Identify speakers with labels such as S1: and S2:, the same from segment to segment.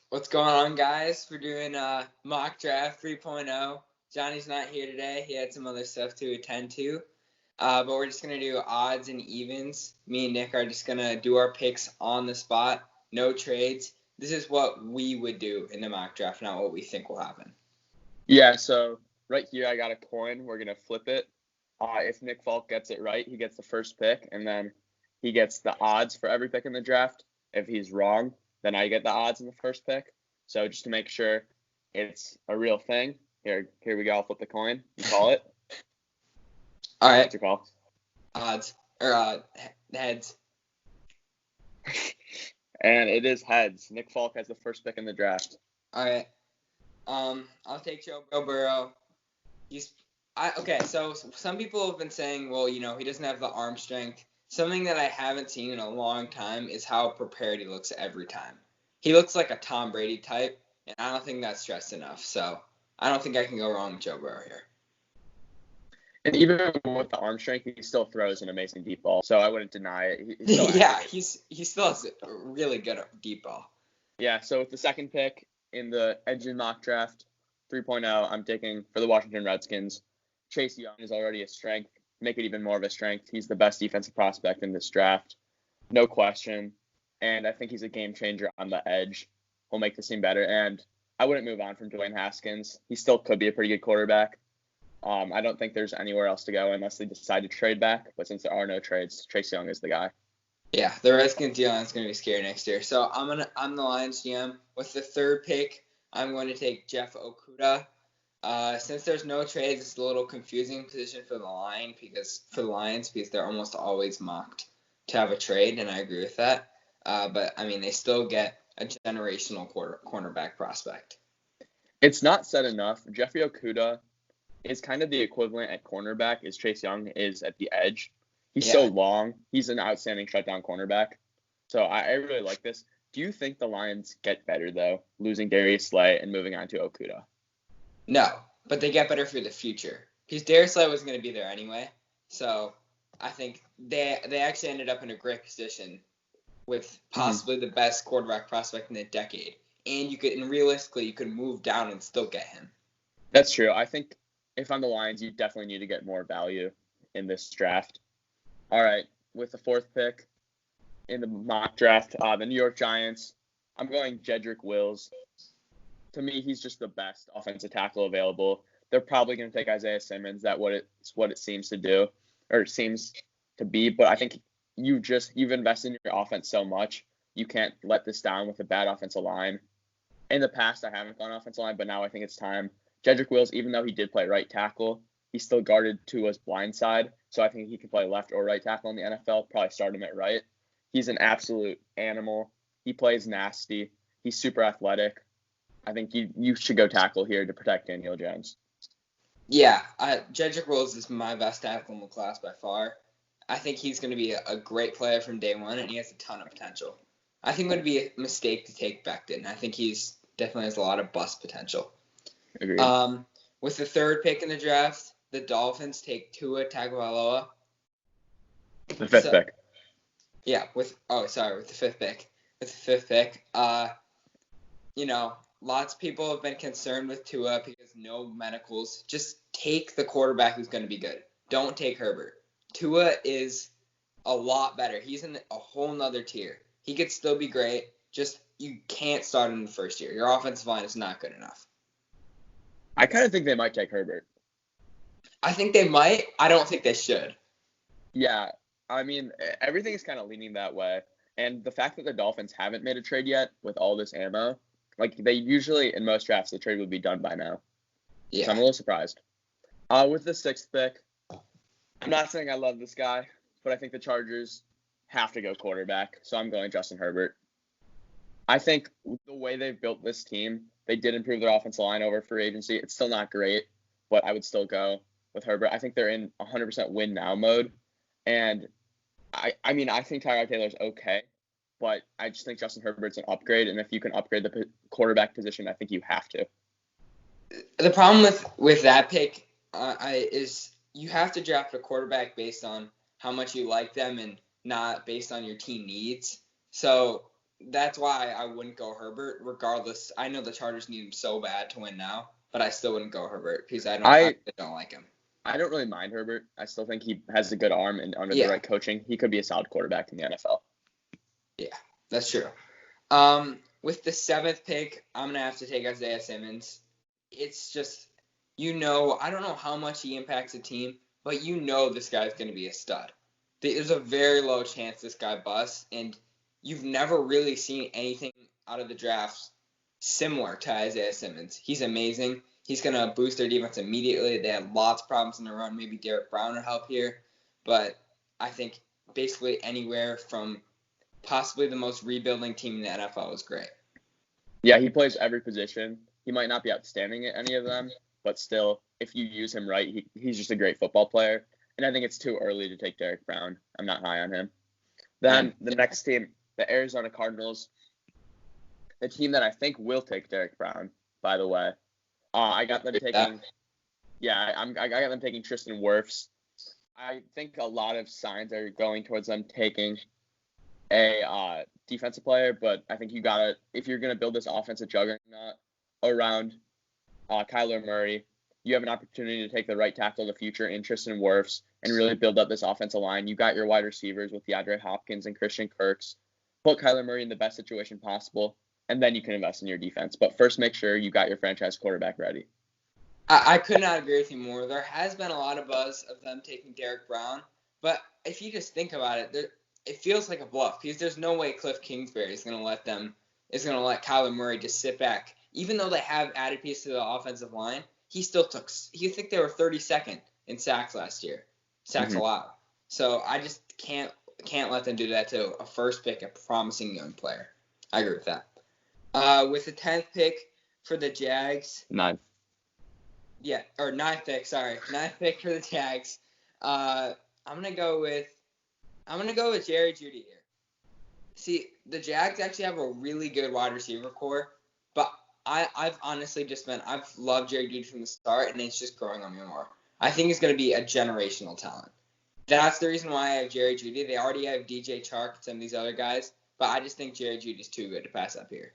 S1: What's going on, guys? We're doing mock draft 3.0. Johnny's not here today. He had some other stuff to attend to. But we're just going to do odds and evens. Me and Nick are just going to do our picks on the spot. No trades. This is what we would do in the mock draft, not what we think will happen.
S2: Yeah, so right here I got a coin. We're going to flip it. If Nick Falk gets it right, he gets the first pick, and then he gets the odds for every pick in the draft. If he's wrong, then I get the odds in the first pick. So just to make sure it's a real thing, here we go. I'll flip the coin. You call it.
S1: All right.
S2: What's your call?
S1: Odds. Or heads.
S2: And it is heads. Nick Falk has the first pick in the draft.
S1: All right. I'll take Joe Burrow. Okay, so some people have been saying, well, he doesn't have the arm strength. Something that I haven't seen in a long time is how prepared he looks every time. He looks like a Tom Brady type, and I don't think that's stressed enough. So I don't think I can go wrong with Joe Burrow here.
S2: And even with the arm strength, he still throws an amazing deep ball. So I wouldn't deny it.
S1: Yeah, he still has a really good deep ball.
S2: Yeah, so with the second pick in the Engine mock draft 3.0, I'm taking for the Washington Redskins. Chase Young is already a strength. Make it even more of a strength. He's the best defensive prospect in this draft. No question. And I think he's a game changer on the edge. He'll make the team better. And I wouldn't move on from Dwayne Haskins. He still could be a pretty good quarterback. I don't think there's anywhere else to go unless they decide to trade back. But since there are no trades, Chase Young is the guy.
S1: Yeah, the Redskins DL is going to be scary next year. So I'm the Lions GM. With the third pick, I'm going to take Jeff Okudah. Since there's no trades, it's a little confusing position for the Lions because they're almost always mocked to have a trade, and I agree with that. But I mean, they still get a generational cornerback prospect.
S2: It's not said enough. Jeffrey Okudah is kind of the equivalent at cornerback as Chase Young is at the edge. He's so long. He's an outstanding shutdown cornerback. So I really like this. Do you think the Lions get better, though, losing Darius Slay and moving on to Okudah?
S1: No, but they get better for the future. Because Darius Slay was going to be there anyway. So I think they actually ended up in a great position with possibly the best quarterback prospect in a decade. And realistically, you could move down and still get him.
S2: That's true. I think if I'm the Lions, you definitely need to get more value in this draft. All right, with the fourth pick in the mock draft, the New York Giants, I'm going Jedrick Wills. To me, he's just the best offensive tackle available. They're probably going to take Isaiah Simmons. That's what it seems to do, or it seems to be. But I think you've invested in your offense so much, you can't let this down with a bad offensive line. In the past, I haven't gone offensive line, but now I think it's time. Jedrick Wills, even though he did play right tackle, he still guarded Tua's blind side. So I think he can play left or right tackle in the NFL. Probably start him at right. He's an absolute animal. He plays nasty. He's super athletic. I think you should go tackle here to protect Daniel Jones.
S1: Yeah, Jedrick Wills is my best tackle in the class by far. I think he's going to be a great player from day one, and he has a ton of potential. I think it would be a mistake to take Becton. I think he's definitely has a lot of bust potential.
S2: Agreed.
S1: With the third pick in the draft, the Dolphins take Tua Tagavoiloa.
S2: The fifth pick.
S1: Yeah, with the fifth pick. With the fifth pick, lots of people have been concerned with Tua because no medicals. Just take the quarterback who's going to be good. Don't take Herbert. Tua is a lot better. He's in a whole nother tier. He could still be great. Just you can't start him in the first year. Your offensive line is not good enough.
S2: I kind of think they might take Herbert.
S1: I think they might. I don't think they should.
S2: Yeah, I mean, everything is kind of leaning that way. And the fact that the Dolphins haven't made a trade yet with all this ammo, like they usually, in most drafts, the trade would be done by now.
S1: Yeah.
S2: So I'm a little surprised. With the sixth pick, I'm not saying I love this guy, but I think the Chargers have to go quarterback. So I'm going Justin Herbert. I think the way they've built this team, they did improve their offensive line over free agency. It's still not great, but I would still go with Herbert. I think they're in 100% win now mode. And I think Tyrod Taylor's okay, but I just think Justin Herbert's an upgrade. And if you can upgrade the quarterback position, I think you have to.
S1: The problem with that pick is you have to draft a quarterback based on how much you like them and not based on your team needs. So that's why I wouldn't go Herbert regardless. I know the Chargers need him so bad to win now, but I still wouldn't go Herbert because I don't like him.
S2: I don't really mind Herbert. I still think he has a good arm, and under the
S1: Yeah.
S2: right coaching, he could be a solid quarterback in the NFL.
S1: Yeah, that's true. With the 7th pick, I'm gonna have to take Isaiah Simmons. It's just, I don't know how much he impacts a team, but this guy's gonna be a stud. There's a very low chance this guy busts, and you've never really seen anything out of the drafts similar to Isaiah Simmons. He's amazing. He's gonna boost their defense immediately. They had lots of problems in the run. Maybe Derek Brown would help here, but I think basically anywhere from possibly the most rebuilding team in the NFL is great.
S2: Yeah, he plays every position. He might not be outstanding at any of them, but still, if you use him right, he's just a great football player. And I think it's too early to take Derek Brown. I'm not high on him. Then the next team, the Arizona Cardinals, the team that I think will take Derek Brown, by the way. I got them taking I got them taking Tristan Wirfs. I think a lot of signs are going towards them taking a defensive player, but I think if you're gonna build this offensive juggernaut around Kyler Murray, you have an opportunity to take the right tackle of the future in Tristan Wirfs and really build up this offensive line. You got your wide receivers with DeAndre Hopkins and Christian Kirks. Put Kyler Murray in the best situation possible, and then you can invest in your defense. But first, make sure you got your franchise quarterback ready.
S1: I could not agree with you more. There has been a lot of buzz of them taking Derek Brown, but if you just think about it, it feels like a bluff because there's no way Cliff Kingsbury is going to let Kyler Murray just sit back. Even though they have added pieces to the offensive line, he think they were 32nd in sacks last year. Sacks allowed. So I just can't let them do that to a first pick, a promising young player. I agree with that. With the 10th pick for the Jags.
S2: 9th.
S1: Yeah, or 9th pick, sorry. 9th pick for the Jags. I'm gonna go with Jerry Jeudy here. See, the Jags actually have a really good wide receiver core, but I've honestly I've loved Jerry Jeudy from the start, and it's just growing on me more. I think he's going to be a generational talent. That's the reason why I have Jerry Jeudy. They already have DJ Chark and some of these other guys, but I just think Jerry Jeudy's too good to pass up here.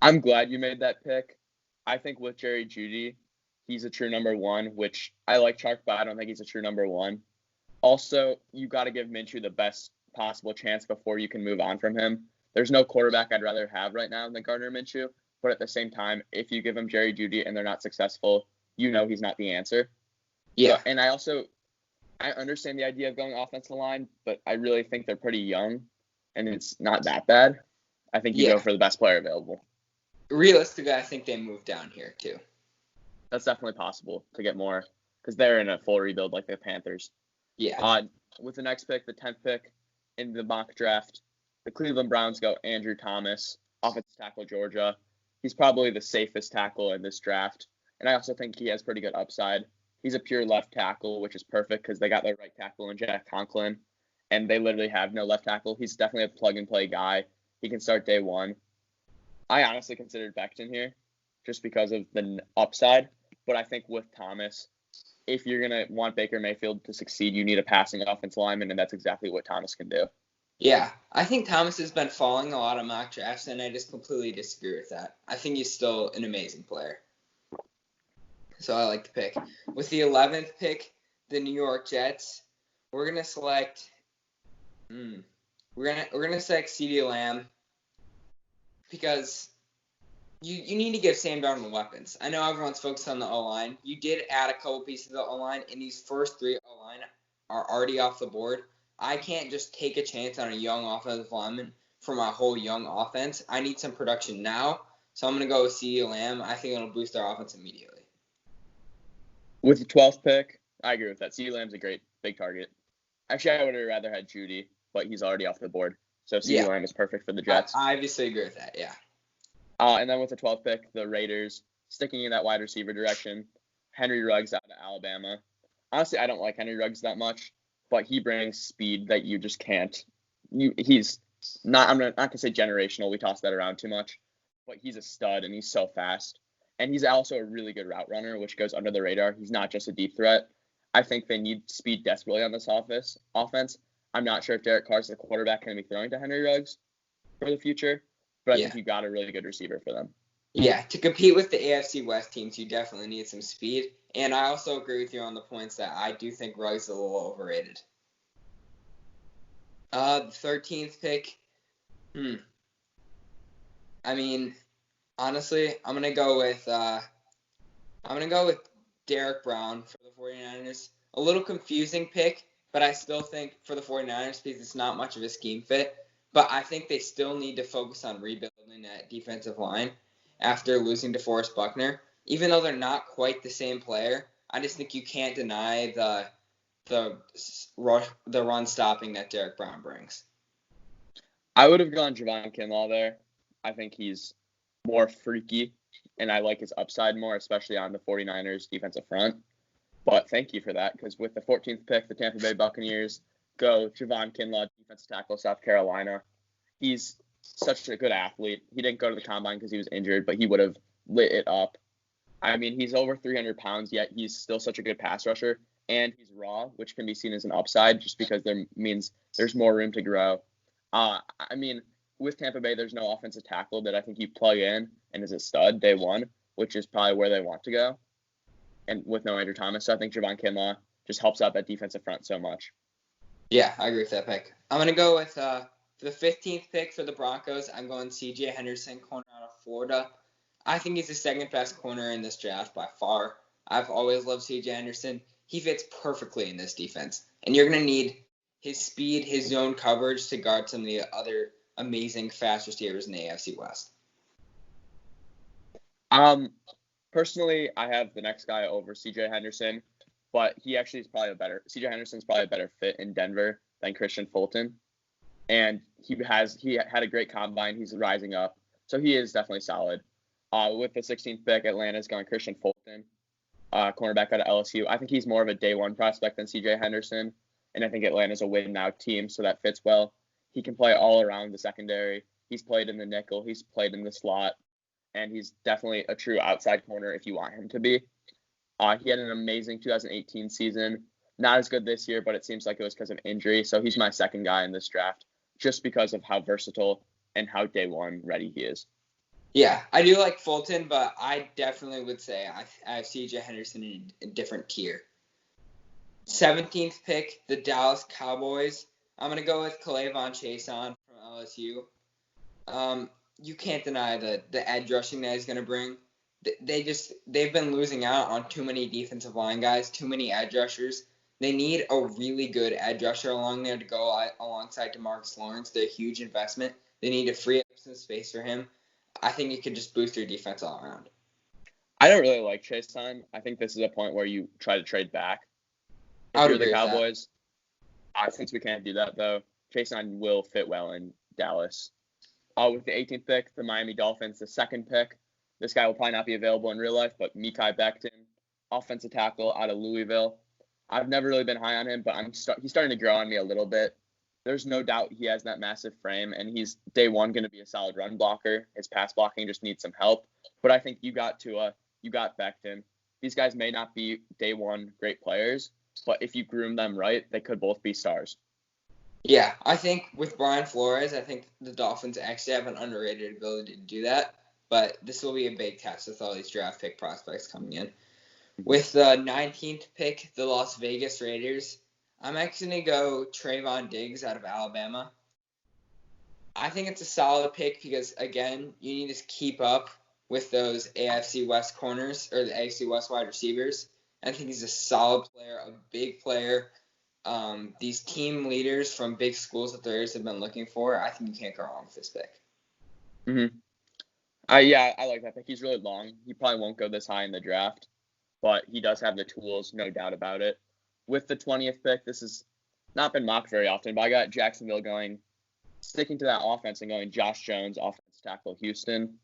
S2: I'm glad you made that pick. I think with Jerry Jeudy, he's a true number one, which I like Chark, but I don't think he's a true number one. Also, you got to give Minshew the best possible chance before you can move on from him. There's no quarterback I'd rather have right now than Gardner Minshew. But at the same time, if you give him Jerry Jeudy and they're not successful, he's not the answer.
S1: Yeah.
S2: So, and I understand the idea of going offensive line, but I really think they're pretty young, and it's not that bad. I think you go for the best player available.
S1: Realistically, I think they move down here too.
S2: That's definitely possible to get more because they're in a full rebuild like the Panthers.
S1: Yeah.
S2: With the next pick, the 10th pick in the mock draft, the Cleveland Browns go Andrew Thomas, offensive tackle, Georgia. He's probably the safest tackle in this draft, and I also think he has pretty good upside. He's a pure left tackle, which is perfect because they got their right tackle in Jack Conklin, and they literally have no left tackle. He's definitely a plug-and-play guy. He can start day one. I honestly considered Becton here just because of the upside, but I think with Thomas, if you're going to want Baker Mayfield to succeed, you need a passing offensive lineman, and that's exactly what Thomas can do.
S1: Yeah, I think Thomas has been falling a lot of mock drafts, and I just completely disagree with that. I think he's still an amazing player. So I like the pick. With the 11th pick, the New York Jets, we're gonna select. We're gonna select CeeDee Lamb because you need to give Sam Darnold weapons. I know everyone's focused on the O-line. You did add a couple pieces to the O-line, and these first 3 O-line are already off the board. I can't just take a chance on a young offensive lineman for my whole young offense. I need some production now, so I'm going to go with CeeDee Lamb. I think it'll boost our offense immediately.
S2: With the 12th pick, I agree with that. CeeDee Lamb's a great big target. Actually, I would have rather had Jeudy, but he's already off the board. So CeeDee Lamb is perfect for the Jets.
S1: I obviously agree with that, yeah.
S2: And then with the 12th pick, the Raiders, sticking in that wide receiver direction, Henry Ruggs out of Alabama. Honestly, I don't like Henry Ruggs that much, but he brings speed that you just can't. He's not, I'm not going to say generational. We toss that around too much, but he's a stud, and he's so fast. And he's also a really good route runner, which goes under the radar. He's not just a deep threat. I think they need speed desperately on this offense. I'm not sure if Derek Carr's the quarterback going to be throwing to Henry Ruggs, for the future, but I
S1: Yeah.
S2: think you got a really good receiver for them.
S1: Yeah, to compete with the AFC West teams, you definitely need some speed. And I also agree with you on the points that I do think Ruggs is a little overrated. The 13th pick. I mean, honestly, I'm gonna go with Derek Brown for the 49ers. A little confusing pick, but I still think for the 49ers because it's not much of a scheme fit. But I think they still need to focus on rebuilding that defensive line after losing DeForest Buckner. Even though they're not quite the same player, I just think you can't deny the run stopping that Derek Brown brings.
S2: I would have gone Javon Kinlaw there. I think he's more freaky, and I like his upside more, especially on the 49ers defensive front. But thank you for that, because with the 14th pick, the Tampa Bay Buccaneers go Javon Kinlaw, defensive tackle, South Carolina. He's such a good athlete. He didn't go to the combine because he was injured, but he would have lit it up. I mean, he's over 300 pounds, yet he's still such a good pass rusher, and he's raw, which can be seen as an upside just because there means there's more room to grow. I mean, with Tampa Bay, there's no offensive tackle that I think you plug in and is a stud day one, which is probably where they want to go. And with no Andrew Thomas, so I think Javon Kinlaw just helps out that defensive front so much.
S1: Yeah, I agree with that pick. I'm going to go with for the 15th pick for the Broncos. I'm going C.J. Henderson, corner out of Florida. I think he's the second best corner in this draft by far. I've always loved C.J. Henderson. He fits perfectly in this defense. And you're going to need his speed, his zone coverage to guard some of the other amazing fast receivers in the AFC West.
S2: Personally, I have the next guy over C.J. Henderson, but he actually is probably C.J. Henderson's probably a better fit in Denver than Christian Fulton. And he had a great combine. He's rising up. So he is definitely solid. With the 16th pick, Atlanta's going Christian Fulton, cornerback out of LSU. I think he's more of a day one prospect than C.J. Henderson. And I think Atlanta's a win-now team, so that fits well. He can play all around the secondary. He's played in the nickel. He's played in the slot. And he's definitely a true outside corner if you want him to be. He had an amazing 2018 season. Not as good this year, but it seems like it was because of injury. So he's my second guy in this draft just because of how versatile and how day one ready he is.
S1: Yeah, I do like Fulton, but I definitely would say I have C.J. Henderson in a different tier. 17th pick, the Dallas Cowboys. I'm going to go with K'Lavon Chaisson from LSU. You can't deny the edge rushing that he's going to bring. They've been losing out on too many defensive line guys, too many edge rushers. They need a really good edge rusher along there to go alongside DeMarcus Lawrence. They're a huge investment. They need to free up some space for him. I think it could just boost your defense all around.
S2: I don't really like Chaisson. I think this is a point where you try to trade back. If you're the Cowboys, since we can't do that, though, Chaisson will fit well in Dallas. With the 18th pick, the Miami Dolphins, the second pick. This guy will probably not be available in real life, but Mekhi Becton, offensive tackle out of Louisville. I've never really been high on him, but he's starting to grow on me a little bit. There's no doubt he has that massive frame, and he's day one going to be a solid run blocker. His pass blocking just needs some help. But I think you got Tua, you got Becton. These guys may not be day one great players, but if you groom them right, they could both be stars.
S1: Yeah, I think with Brian Flores, I think the Dolphins actually have an underrated ability to do that. But this will be a big test with all these draft pick prospects coming in. With the 19th pick, the Las Vegas Raiders, I'm actually going to go Trayvon Diggs out of Alabama. I think it's a solid pick because, again, you need to keep up with those AFC West corners or the AFC West wide receivers. I think he's a solid player, a big player. These team leaders from big schools that the Raiders have been looking for, I think you can't go wrong with this pick.
S2: Mm-hmm. Yeah, I like that pick. He's really long. He probably won't go this high in the draft, but he does have the tools, no doubt about it. With the 20th pick, this has not been mocked very often, but I got Jacksonville sticking to that offense and going Josh Jones, offensive tackle, Houston.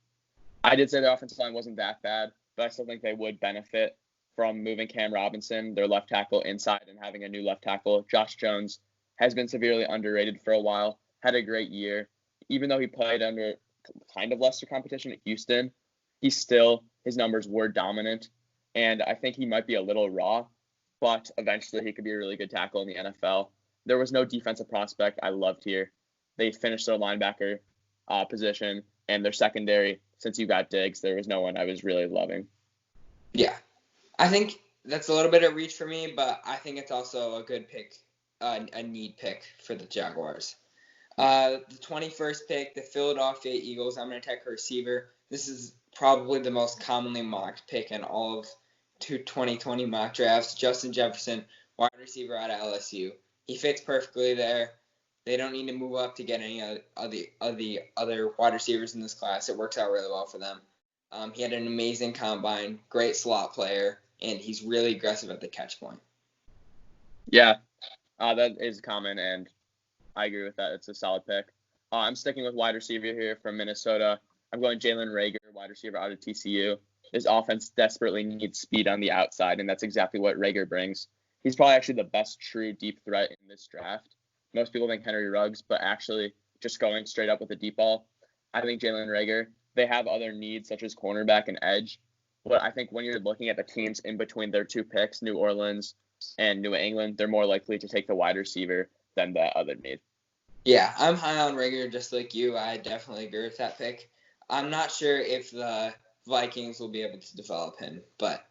S2: I did say the offensive line wasn't that bad, but I still think they would benefit from moving Cam Robinson, their left tackle, inside and having a new left tackle. Josh Jones has been severely underrated for a while, had a great year. Even though he played under kind of lesser competition at Houston, his numbers were dominant, and I think he might be a little raw, but eventually he could be a really good tackle in the NFL. There was no defensive prospect I loved here. They finished their linebacker position, and their secondary, since you got Diggs, there was no one I was really loving.
S1: Yeah. I think that's a little bit of reach for me, but I think it's also a good pick, a need pick for the Jaguars. The 21st pick, the Philadelphia Eagles. I'm going to take a receiver. This is probably the most commonly mocked pick in all of 2020 mock drafts. Justin Jefferson, wide receiver out of LSU. He fits perfectly there. They don't need to move up to get any of the other wide receivers in this class. It works out really well for them. He had an amazing combine, great slot player, and he's really aggressive at the catch point.
S2: Yeah, that is common, and I agree with that. It's a solid pick. I'm sticking with wide receiver here from Minnesota. I'm going Jalen Reagor, wide receiver out of TCU. This offense desperately needs speed on the outside, and that's exactly what Reagor brings. He's probably actually the best true deep threat in this draft. Most people think Henry Ruggs, but actually just going straight up with a deep ball, I think Jalen Reagor. They have other needs such as cornerback and edge, but I think when you're looking at the teams in between their two picks, New Orleans and New England, they're more likely to take the wide receiver than the other need.
S1: Yeah, I'm high on Reagor just like you. I definitely agree with that pick. I'm not sure if the Vikings will be able to develop him, but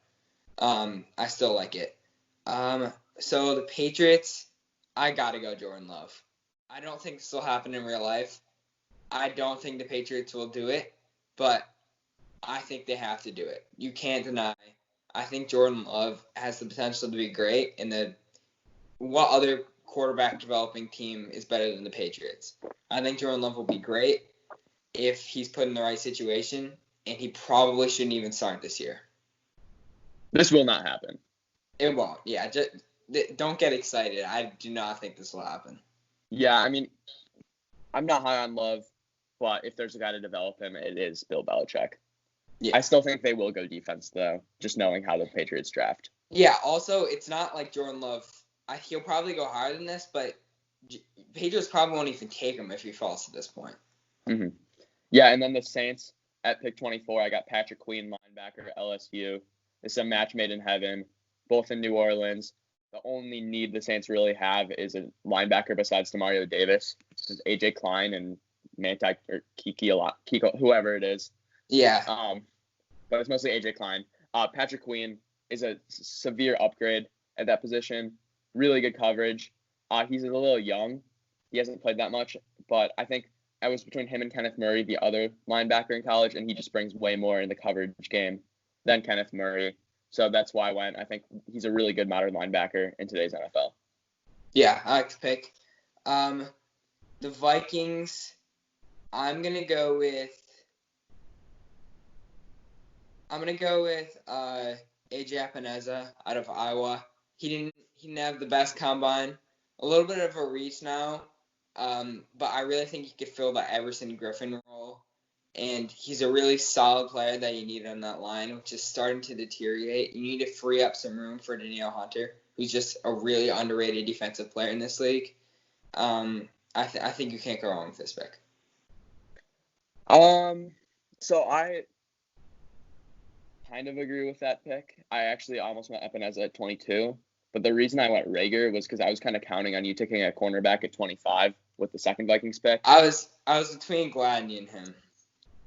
S1: I still like it. So the Patriots, I got to go Jordan Love. I don't think this will happen in real life. I don't think the Patriots will do it, but I think they have to do it. You can't deny. I think Jordan Love has the potential to be great, and what other quarterback developing team is better than the Patriots? I think Jordan Love will be great if he's put in the right situation, and he probably shouldn't even start this year.
S2: This will not happen.
S1: It won't. Yeah, just don't get excited. I do not think this will happen.
S2: Yeah, I mean, I'm not high on Love, but if there's a guy to develop him, it is Bill Belichick.
S1: Yeah.
S2: I still think they will go defense, though, just knowing how the Patriots draft.
S1: Yeah, also, it's not like Jordan Love. He'll probably go higher than this, but Patriots probably won't even take him if he falls to this point.
S2: Mm-hmm. Yeah, and then the Saints at pick 24, I got Patrick Queen, linebacker, LSU. It's a match made in heaven, both in New Orleans. The only need the Saints really have is a linebacker besides Demario Davis. It's AJ Klein and Manti or Kiko, whoever it is.
S1: Yeah.
S2: But it's mostly AJ Klein. Patrick Queen is a severe upgrade at that position. Really good coverage. He's a little young. He hasn't played that much, but I think I was between him and Kenneth Murray, the other linebacker in college, and he just brings way more in the coverage game than Kenneth Murray. So that's why I went. I think he's a really good modern linebacker in today's NFL.
S1: Yeah, I like the pick. The Vikings, I'm gonna go with AJ Epineza out of Iowa. He didn't have the best combine. A little bit of a reach now, but I really think he could fill the Everson Griffin role. And he's a really solid player that you need on that line, which is starting to deteriorate. You need to free up some room for Danielle Hunter, who's just a really underrated defensive player in this league. I think you can't go wrong with this pick.
S2: So I kind of agree with that pick. I actually almost went Epineza at 22, but the reason I went Reagor was because I was kind of counting on you taking a cornerback at 25 with the second Vikings pick.
S1: I was between Gladney and him.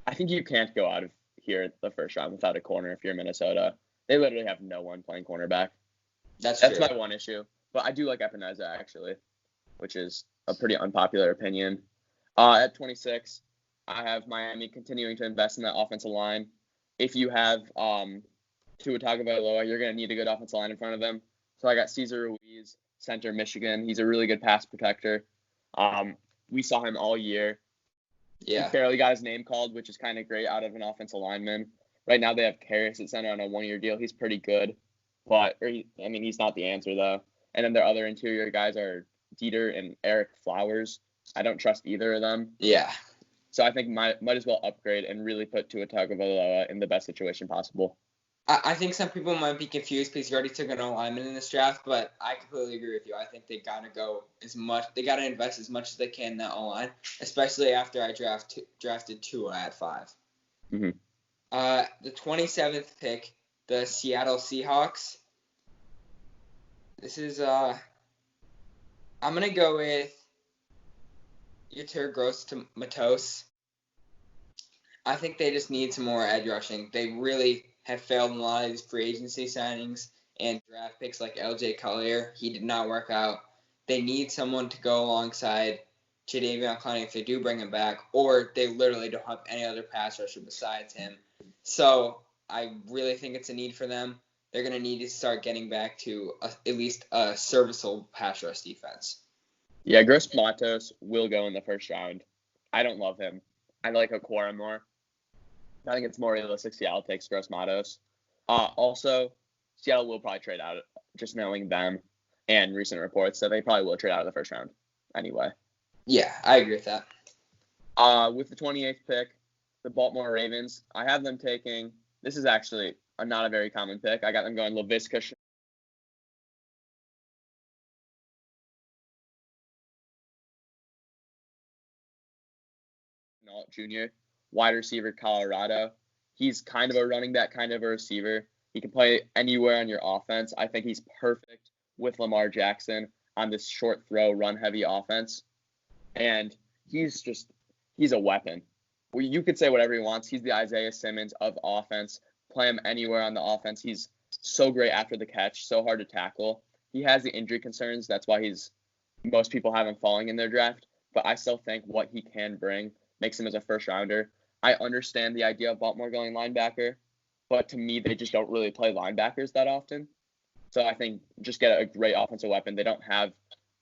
S2: I think you can't go out of here the first round without a corner if you're Minnesota. They literally have no one playing cornerback. That's
S1: true.
S2: My one issue. But I do like Epineza, actually, which is a pretty unpopular opinion. At 26, I have Miami continuing to invest in that offensive line. If you have Tua Tagavoiloa, you're going to need a good offensive line in front of them. So I got Cesar Ruiz, center, Michigan. He's a really good pass protector. We saw him all year.
S1: Yeah.
S2: He barely got his name called, which is kind of great out of an offensive lineman. Right now they have Karras at center on a one-year deal. He's pretty good, but he's not the answer though. And then their other interior guys are Dieter and Eric Flowers. I don't trust either of them.
S1: Yeah.
S2: So I think might as well upgrade and really put Tua Tagovailoa in the best situation possible.
S1: I think some people might be confused because you already took an O-lineman in this draft, but I completely agree with you. I think they gotta invest as much as they can in that O-line, especially after I drafted Tua at 5.
S2: Mm-hmm.
S1: The 27th pick, the Seattle Seahawks. This is I'm gonna go with Yetur Gross-Matos I think they just need some more edge rushing. They really have failed in a lot of these free agency signings and draft picks like LJ Collier. He did not work out. They need someone to go alongside Jadeveon Clowney if they do bring him back, or they literally don't have any other pass rusher besides him. So I really think it's a need for them. They're going to need to start getting back to at least a serviceable pass rush defense.
S2: Yeah, Gross Matos will go in the first round. I don't love him. I like Okora more. I think it's more realistic Seattle takes Gross Matos. Also, Seattle will probably trade out, just knowing them and recent reports, so they probably will trade out of the first round anyway.
S1: Yeah, I agree with that.
S2: With the 28th pick, the Baltimore Ravens, I have them taking, this is actually not a very common pick. I got them going Laviska Shenault Jr., wide receiver, Colorado. He's kind of a running back, kind of a receiver. He can play anywhere on your offense. I think he's perfect with Lamar Jackson on this short throw, run-heavy offense. And he's a weapon. Well, you could say whatever he wants. He's the Isaiah Simmons of offense. Play him anywhere on the offense. He's so great after the catch, so hard to tackle. He has the injury concerns. That's why most people have him falling in their draft. But I still think what he can bring makes him as a first rounder. I understand the idea of Baltimore going linebacker, but to me, they just don't really play linebackers that often. So I think just get a great offensive weapon. They don't have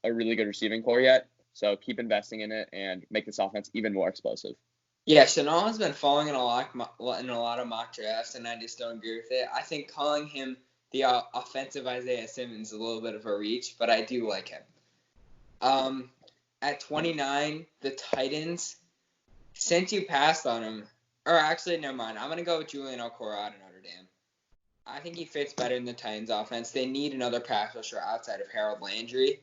S2: a really good receiving core yet, so keep investing in it and make this offense even more explosive.
S1: Yeah, Shenault has been falling in a lot of mock drafts, and I just don't agree with it. I think calling him the offensive Isaiah Simmons is a little bit of a reach, but I do like him. At 29, the Titans, since you passed on him, or actually, never mind. I'm going to go with Julian Okora out of Notre Dame. I think he fits better in the Titans offense. They need another pass rusher outside of Harold Landry,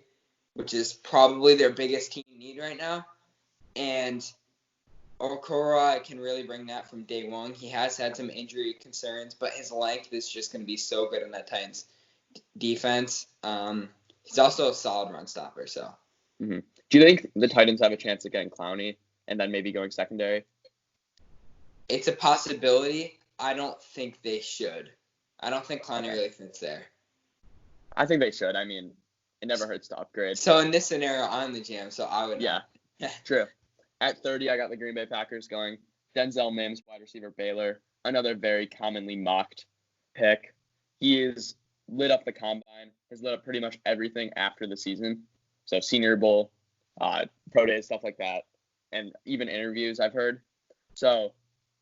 S1: which is probably their biggest team need right now. And Okora can really bring that from day one. He has had some injury concerns, but his length is just going to be so good in that Titans defense. He's also a solid run stopper. So,
S2: Do you think the Titans have a chance of getting Clowney and then maybe going secondary?
S1: It's a possibility. I don't think they should. I don't think Clowney really fits there.
S2: I think they should. I mean, it never hurts to upgrade.
S1: So in this scenario, I'm the GM, so I would.
S2: Yeah, true. At 30, I got the Green Bay Packers going. Denzel Mims, wide receiver, Baylor. Another very commonly mocked pick. He is lit up the combine, has lit up pretty much everything after the season. So Senior Bowl, pro days, stuff like that, and even interviews I've heard. So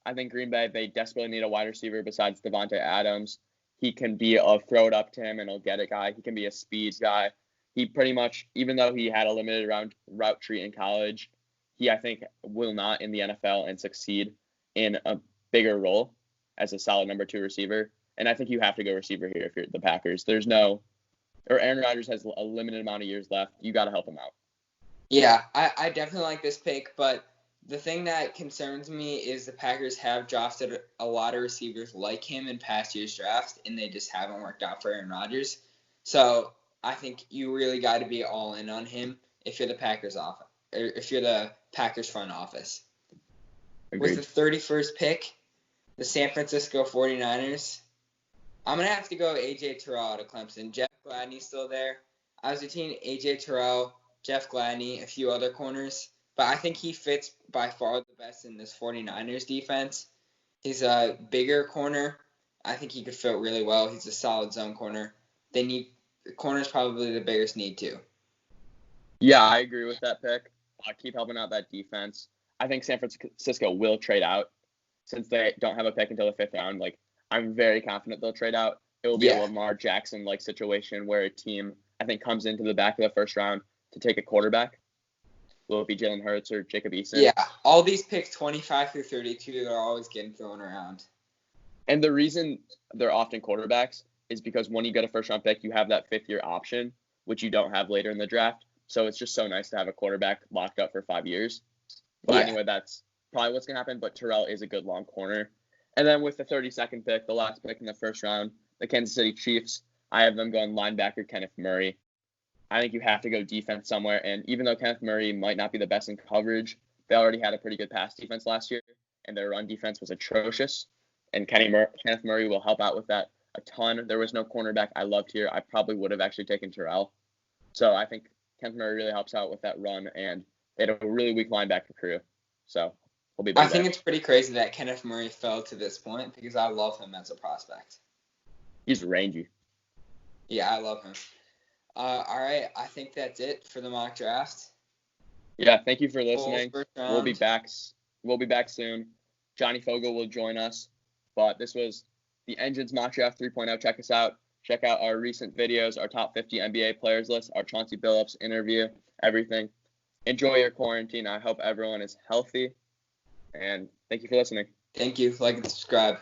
S2: I think Green Bay, they desperately need a wide receiver besides Devontae Adams. He can be a throw it up to him and he'll get it guy. He can be a speed guy. He pretty much, even though he had a limited route tree in college, he, I think, will not in the NFL and succeed in a bigger role as a solid number 2 receiver. And I think you have to go receiver here if you're the Packers. Aaron Rodgers has a limited amount of years left. You got to help him out.
S1: Yeah, I definitely like this pick, but the thing that concerns me is the Packers have drafted a lot of receivers like him in past year's drafts, and they just haven't worked out for Aaron Rodgers. So I think you really got to be all in on him if you're the Packers front office.
S2: Agreed.
S1: With the 31st pick, the San Francisco 49ers, I'm going to have to go A.J. Terrell out of Clemson. Jeff Gladney's still there. I was between A.J. Terrell, Jeff Gladney, a few other corners, but I think he fits by far the best in this 49ers defense. He's a bigger corner. I think he could fit really well. He's a solid zone corner. The corner's probably the biggest need too.
S2: Yeah, I agree with that pick. Keep helping out that defense. I think San Francisco will trade out since they don't have a pick until the 5th round. Like, I'm very confident they'll trade out. It will be a Lamar Jackson-like situation where a team, I think, comes into the back of the first round to take a quarterback. Will it be Jalen Hurts or Jacob Eason?
S1: Yeah, all these picks 25 through 32, they're always getting thrown around.
S2: And the reason they're often quarterbacks is because when you get a first-round pick, you have that 5th-year option, which you don't have later in the draft. So it's just so nice to have a quarterback locked up for 5 years. But anyway, that's probably what's going to happen. But Terrell is a good long corner. And then with the 32nd pick, the last pick in the first round, the Kansas City Chiefs, I have them going linebacker Kenneth Murray. I think you have to go defense somewhere. And even though Kenneth Murray might not be the best in coverage, they already had a pretty good pass defense last year. and their run defense was atrocious. And Kenneth Murray will help out with that a ton. There was no cornerback I loved here. I probably would have actually taken Terrell. So I think Kenneth Murray really helps out with that run, and they had a really weak linebacker crew. So we'll be big
S1: I think
S2: there.
S1: it's pretty crazy that Kenneth Murray fell to this point because I love him as a prospect.
S2: He's rangy.
S1: Yeah, I love him. All right, I think that's it for the mock draft.
S2: Yeah, thank you for listening.
S1: We'll
S2: be back. We'll be back soon. Johnny Fogel will join us. But this was the Engines Mock Draft 3.0. Check us out. Check out our recent videos, our top 50 NBA players list, our Chauncey Billups interview, everything. Enjoy your quarantine. I hope everyone is healthy. And thank you for listening.
S1: Thank you. Like and subscribe.